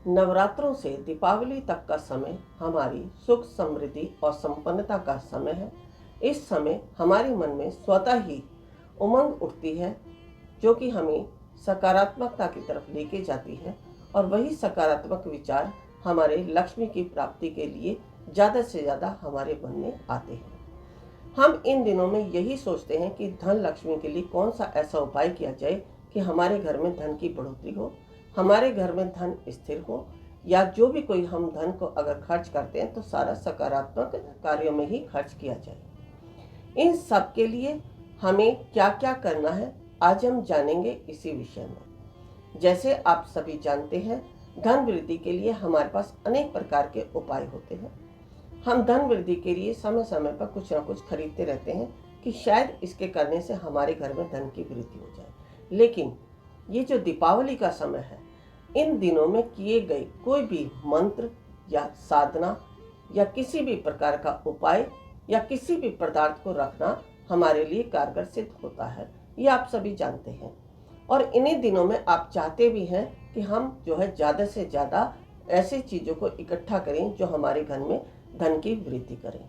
नवरात्रों से दीपावली तक का समय हमारी सुख समृद्धि और संपन्नता का समय है। इस समय हमारे मन में स्वतः ही उमंग उठती है जो कि हमें सकारात्मकता की तरफ लेके जाती है और वही सकारात्मक विचार हमारे लक्ष्मी की प्राप्ति के लिए ज़्यादा से ज़्यादा हमारे मन में आते हैं। हम इन दिनों में यही सोचते हैं कि धन लक्ष्मी के लिए कौन सा ऐसा उपाय किया जाए कि हमारे घर में धन की बढ़ोतरी हो, हमारे घर में धन स्थिर हो, या जो भी कोई हम धन को अगर खर्च करते हैं तो सारा सकारात्मक कार्यों में ही खर्च किया जाए। इन सब के लिए हमें क्या क्या करना है आज हम जानेंगे इसी विषय में। जैसे आप सभी जानते हैं, धन वृद्धि के लिए हमारे पास अनेक प्रकार के उपाय होते हैं। हम धन वृद्धि के लिए समय समय पर कुछ ना कुछ खरीदते रहते हैं कि शायद इसके करने से हमारे घर में धन की वृद्धि हो जाए। लेकिन ये जो दीपावली का समय है, इन दिनों में किए गए कोई भी मंत्र या साधना या किसी भी प्रकार का उपाय या किसी भी पदार्थ को रखना हमारे लिए कारगर सिद्ध होता है, ये आप सभी जानते हैं। और इन्हीं दिनों में आप चाहते भी हैं कि हम जो है ज़्यादा से ज़्यादा ऐसी चीज़ों को इकट्ठा करें जो हमारे घर में धन की वृद्धि करें।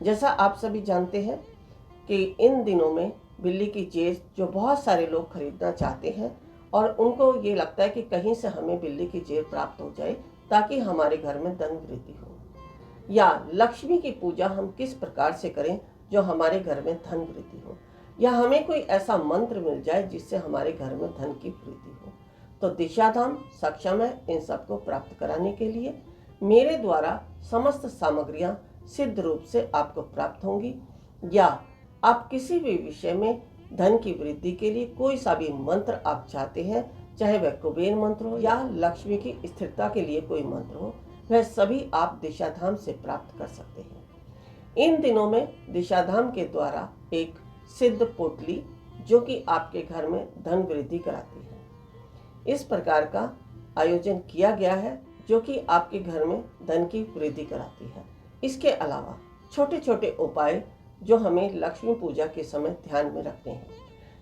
जैसा आप सभी जानते हैं कि इन दिनों में बिल्ली की जेर जो बहुत सारे लोग खरीदना चाहते हैं और उनको ये लगता है कि कहीं से हमें बिल्ली की जेर प्राप्त हो जाए ताकि हमारे घर में धन वृद्धि हो। या लक्ष्मी की पूजा हम किस प्रकार से करें जो हमारे घर में धन वृद्धि हो, या हमें कोई ऐसा मंत्र मिल जाए जिससे हमारे घर में धन की वृद्धि हो। तो दिशाधाम सक्षम है इन सबको प्राप्त कराने के लिए। मेरे द्वारा समस्त सामग्रियां सिद्ध रूप से आपको प्राप्त होंगी, या आप किसी भी विषय में धन की वृद्धि के लिए कोई सा भी मंत्र आप चाहते हैं, चाहे वह कुबेर मंत्र हो या लक्ष्मी की स्थिरता के लिए कोई मंत्र हो, वह सभी आप दिशाधाम से प्राप्त कर सकते हैं। इन दिनों में दिशाधाम के द्वारा एक सिद्ध पोटली जो कि आपके घर में धन वृद्धि कराती है, इस प्रकार का आयोजन किया गया है जो कि आपके घर में धन की वृद्धि कराती है। इसके अलावा छोटे छोटे उपाय जो हमें लक्ष्मी पूजा के समय ध्यान में रखते हैं।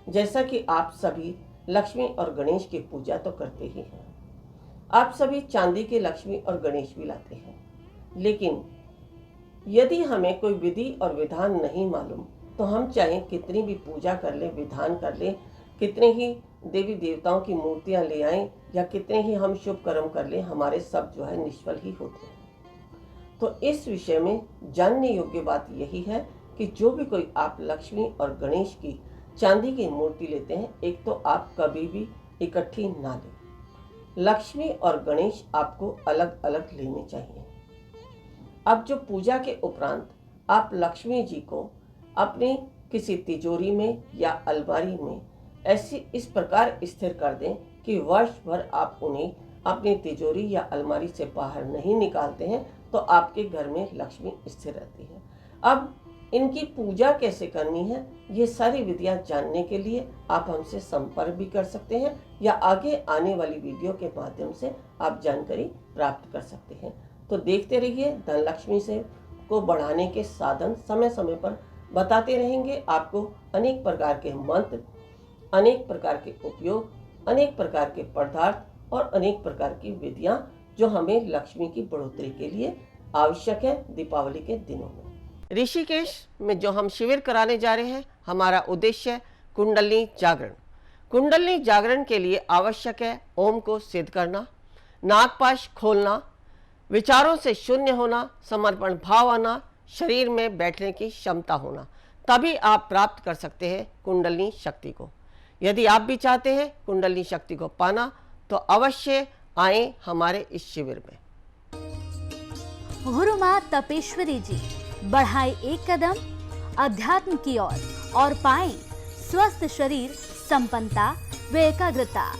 जैसा कि आप सभी लक्ष्मी और गणेश की पूजा तो करते ही हैं, आप सभी चांदी के लक्ष्मी और गणेश भी लाते हैं। लेकिन यदि हमें कोई विधि और विधान नहीं मालूम तो हम चाहे कितनी भी पूजा कर लें, विधान कर लें, कितने ही देवी देवताओं की मूर्तियां ले आएं या कितने ही हम शुभ कर्म कर लें, हमारे सब जो है निष्फल ही होते हैं। तो इस विषय में जानने योग्य बात यही है कि जो भी कोई आप लक्ष्मी और गणेश की चांदी की मूर्ति लेते हैं, एक तो आप कभी भी इकट्ठी ना लें। लक्ष्मी और गणेश आपको अलग अलग लेने चाहिए। अब जो पूजा के उपरांत आप लक्ष्मी जी को अपनी किसी तिजोरी में या अलमारी में ऐसी इस प्रकार स्थिर कर दें कि वर्ष भर आप उन्हें अपनी तिजोरी या अलमारी से बाहर नहीं निकालते हैं, तो आपके घर में लक्ष्मी स्थिर रहती है। अब इनकी पूजा कैसे करनी है, ये सारी विधियां जानने के लिए आप हमसे संपर्क भी कर सकते हैं, या आगे आने वाली वीडियो के माध्यम से आप जानकारी प्राप्त कर सकते हैं। तो देखते रहिए, धन लक्ष्मी से को बढ़ाने के साधन समय समय पर बताते रहेंगे आपको। अनेक प्रकार के मंत्र, अनेक प्रकार के उपयोग, अनेक प्रकार के पदार्थ और अनेक प्रकार की विधियां जो हमें लक्ष्मी की बढ़ोतरी के लिए आवश्यक है दीपावली के दिनों में। ऋषिकेश में जो हम शिविर कराने जा रहे हैं, हमारा उद्देश्य है कुंडलिनी जागरण। कुंडलिनी जागरण के लिए आवश्यक है ओम को सिद्ध करना, नागपाश खोलना, विचारों से शून्य होना, समर्पण भाव आना, शरीर में बैठने की क्षमता होना, तभी आप प्राप्त कर सकते हैं कुंडलिनी शक्ति को। यदि आप भी चाहते हैं कुंडलिनी शक्ति को पाना तो अवश्य आए हमारे इस शिविर में। गुरु माँ तपेश्वरी जी बढ़ाए एक कदम अध्यात्म की ओर और पाएं स्वस्थ शरीर, संपन्नता व एकाग्रता।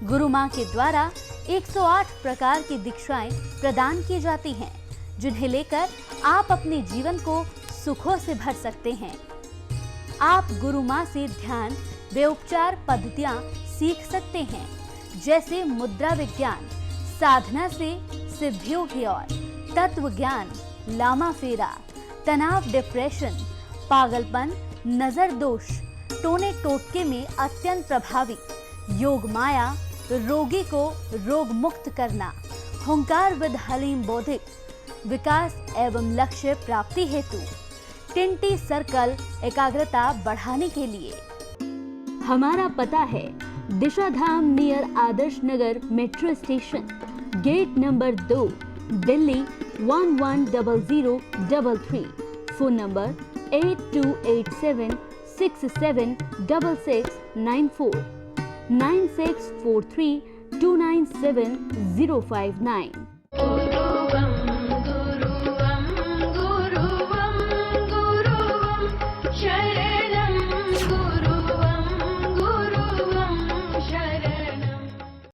गुरु माँ के द्वारा 108 प्रकार की दीक्षाएं प्रदान की जाती हैं, जिन्हें लेकर आप अपने जीवन को सुखों से भर सकते हैं। आप गुरु माँ से ध्यान व उपचार पद्धतियां सीख सकते हैं, जैसे मुद्रा विज्ञान, साधना से सिद्धियों की ओर, तत्व ज्ञान, लामा फेरा, तनाव, डिप्रेशन, पागलपन, नजर दोष, टोने टोटके में अत्यंत प्रभावी योग माया, रोगी को रोग मुक्त करना, हुंकार विद हलीम बौद्धिक विकास एवं लक्ष्य प्राप्ति हेतु टिंटी सर्कल एकाग्रता बढ़ाने के लिए। हमारा पता है Disha Dham near Adarsh Nagar metro station, gate number 2, Delhi 110033। Phone number 8287676694 9643297059।